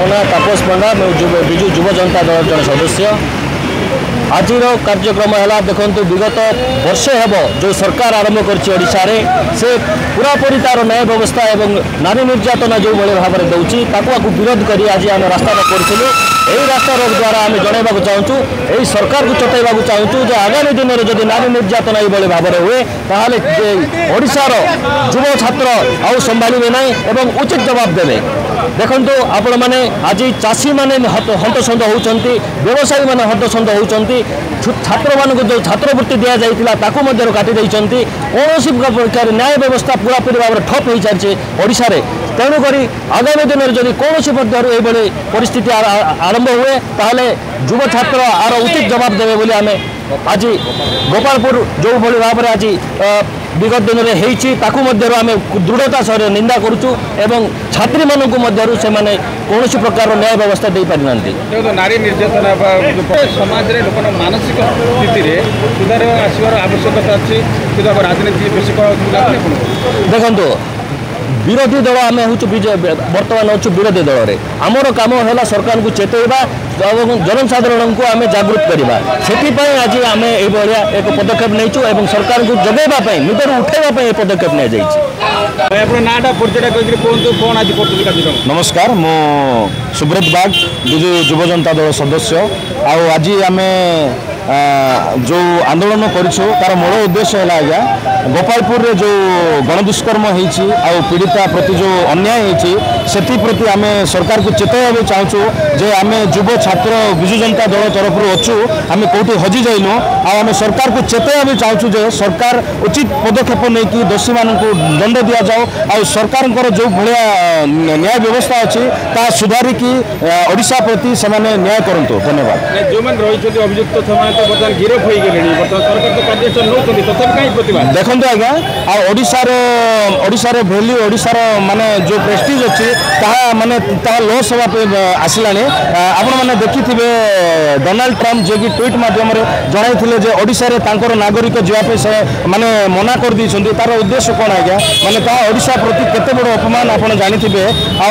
मोना तापस पंडा विजु युव जनता दल जन सदस्य आज कार्यक्रम है देखो विगत वर्षे हेब जो सरकार आरंभ करशा से पूरापूरी तार न्याय व्यवस्था और नारी निर्यातना जो भाई भाव में दूसरी विरोध कर आज आम रास्ता करूँ यही रास्ता रोक द्वारा आम जनवाक चाहूँ यही सरकार को चेतवा चाहूँ जो आगामी दिन में जब नारी निर्यातना ये भाव में हुए ताल ओडार युव छात्र आउ संभाले ना और उचित जवाब देवे। देखु आपण मैंने आज चाषी मैंने हंतसंत होती व्यवसायी मैंने हंतसंत होती छात्र मान जो छात्रवृत्ति दि जाता काटी देती कौन प्रकार न्याय व्यवस्था पूरापूरी भाव में ठप हो सारी ओडिशा रे तेणुक आगामी दिन में जब कौन परिस्थिति आरंभ हुए ताहले युव छात्र आर उचित जवाब देवे बोली आमे आज गोपालपुर जो भाई भाव में आज विगत दिन में होती आम दृढ़ता सह निंदा करुचु एवं छात्री मानक से कौन प्रकार न्याय व्यवस्था दे पारि ना नारी निर्यातना समाज में लोक मानसिक स्थिति सुधार आसवार आवश्यकता अच्छी राजनीति बेसी देखो विरोधी दल आम हूँ बर्तमान अच्छु विरोधी दल में आमर कम है सरकार को चेतवा और जनसाधारण को आम जागृत करवा से आज आम ये एक पदक्षेप नहीं सरकार को जगेवाई निदर उठेवाई पदक्षेप नहीं नमस्कार मो सुब्रत बाग विजु युव जनता दल सदस्य आज आम जो आंदोलन करूँ तार मूल उद्देश्य है आज्ञा गोपालपुर रे जो गणदुष्कर्म होती पीड़िता प्रति जो अन्याय होती से आम सरकार को चेतवा चाहूँ जे आम युव छात्र विजु जनता दल तरफ अच्छु आम कौटी हजि जाइनु आम सरकार को चेतवा चाहूँ जे सरकार उचित पदक्षेप नहीं दोषी मान दंड दि जाओ आ सरकार जो भाया न्याय व्यवस्था अच्छी ता सुधारिकी ओडिशा प्रति से न्याय करूँ। धन्यवाद। जो रही अभियुक्त बर्तमान गिरफ हो गए सरकार तो कार्यानुष्ठान देखो आज्ञा ओडिशार भैल्यू ओडिशार माने जो प्रेस्टीज अच्छी माने लॉस होगा आसला आपण मैंने देखी डोनाल्ड ट्रम्प जे कि ट्वीट माध्यम जनई ओडिशा रे नागरिक जावाई से माने मना कर दी तार उद्देश्य कौन आज्ञा माने ओडिशा प्रति केते बड़ अपमान आपण जानिथिबे आ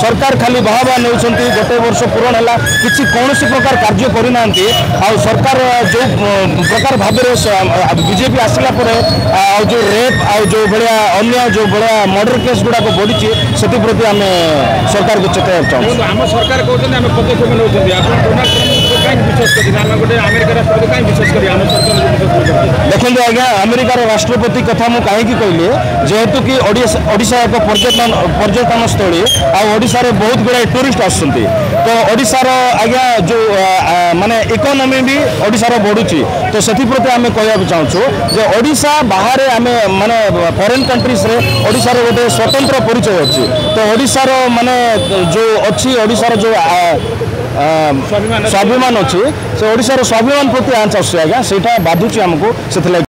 सरकार खाली बाहा नेउछंती गोटे वर्ष पूर्ण है किसी कौन प्रकार कार्य करना सरकार जो प्रकार भाव बीजेपी आसला जो रेप आ जो भाया अन्य जो भाया मर्डर केस गुड़ाक बढ़ी से प्रति आम सरकार को चेताइबा चाहूँ। आम सरकार कहते हैं पदक्षेप देखो आज्ञा अमेरिकार राष्ट्रपति कथा मुझे कहीं कहली जेहेतु कि ओडिशा एक पर्यटन स्थली आशार बहुत गुड़ाए टूरिस्ट आसुँच तो ओडिशार आज्ञा जो माने इकोनॉमी भी ओडिशार बढ़ुची तो से आम कहना चाहूँ जो ओडिशा बाहर आम माने फॉरेन कंट्रीज रे ओडिशार गोटे स्वतंत्र परिचय अच्छी तो ओडिशार माने जो अच्छी ओडिशार जो स्वाभिमान अच्छी से ओडिशार स्वाभिमान प्रति आंच आज्ञा से बाधुची आमको से